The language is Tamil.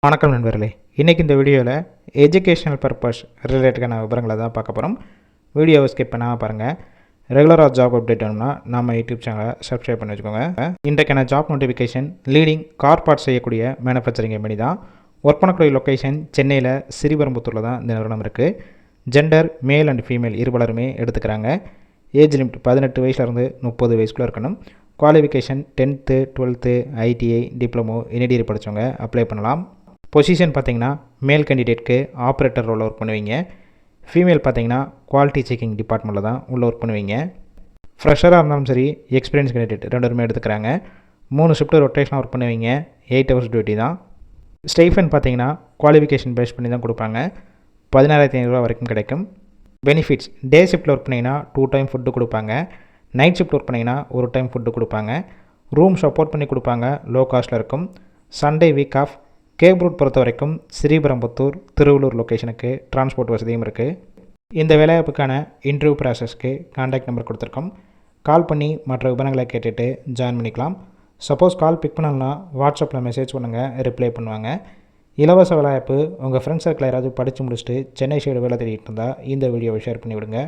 வணக்கம் நண்பர்களே, இன்றைக்கி இந்த வீடியோவில் எஜுகேஷனல் பர்பஸ் ரிலேட்டடான விவரங்களை தான் பார்க்க போகிறோம். வீடியோவை ஸ்கிப் பண்ணாமல் பாருங்கள். ரெகுலராக ஜாப் அப்டேட் வேணும்னா நம்ம யூடியூப் சேனலை சப்ஸ்கிரைப் பண்ணி வச்சுக்கோங்க. இன்றைக்கான job notification leading car part செய்யக்கூடிய மேனுஃபேக்சரிங் கம்பெனி தான். ஒர்க் பண்ணக்கூடிய லொக்கேஷன் சென்னையில் ஸ்ரீபெரும்புத்தூரில் தான் இந்த நிறுவனம் இருக்குது. ஜெண்டர் மேல் அண்ட் ஃபீமேல் இருபலருமே எடுத்துக்கிறாங்க. ஏஜ் லிமிட் 18 வயசுலேருந்து 30 வயசுக்குள்ளே இருக்கணும். Qualification 10th 12th ITI diploma engineering படித்தவங்க அப்ளை பண்ணலாம். பொசிஷன் பார்த்திங்கன்னா மேல் கேண்டிடேட்க்கு ஆப்ரேட்டர் ரோலில் ஒர்க் பண்ணுவீங்க. ஃபீமேல் பார்த்திங்கன்னா குவாலிட்டி செக்கிங் டிபார்ட்மெண்ட்டில் தான் உள்ளே ஒர்க் பண்ணுவீங்க. ஃப்ரெஷராக இருந்தாலும் சரி, எக்ஸ்பீரியன்ஸ் கேண்டிடேட் ரெண்டுமே எடுத்துக்கிறாங்க. 3 ஷிஃப்ட் ரொட்டேஷனாக ஒர்க் பண்ணுவீங்க. 8 hours டியூட்டி தான். ஸ்டைஃபன் பார்த்திங்கன்னா குவாலிஃபிகேஷன் பேஸ் பண்ணி தான் கொடுப்பாங்க. 16,500 வரைக்கும் கிடைக்கும். பெனிஃபிட்ஸ்: டே ஷிஃப்ட்டில் ஒர்க் பண்ணிங்கன்னா 2 டைம் ஃபுட்டு கொடுப்பாங்க. நைட் ஷிஃப்ட் ஒர்க் பண்ணிங்கன்னா 1 டைம் ஃபுட்டு கொடுப்பாங்க. ரூம் சப்போர்ட் பண்ணி கொடுப்பாங்க. லோ காஸ்ட்டில் இருக்கும். Sunday week off. Cab route பொறுத்த வரைக்கும் ஸ்ரீபெரும்புத்தூர் திருவள்ளூர் லொக்கேஷனுக்கு டிரான்ஸ்போர்ட் வசதியும் இருக்குது. இந்த வேலைவாய்ப்புக்கான இன்டர்வியூ ப்ராசஸ்க்கு கான்டாக்ட் நம்பர் கொடுத்துருக்கோம். கால் பண்ணி மற்ற விவரங்களை கேட்டுட்டு ஜாயின் பண்ணிக்கலாம். சப்போஸ் கால் பிக் பண்ணலன்னா வாட்ஸ்அப்பில் மெசேஜ் பண்ணுங்கள், ரிப்ளை பண்ணுவாங்க. இலவச வேலைவாய்ப்பு உங்கள் ஃப்ரெண்ட்ஸ் சர்க்கிள் யாராவது படித்து முடிச்சுட்டு சென்னை சைடு வேலை தேடிட்டு இருந்தால் இந்த வீடியோவை ஷேர் பண்ணிவிடுங்க.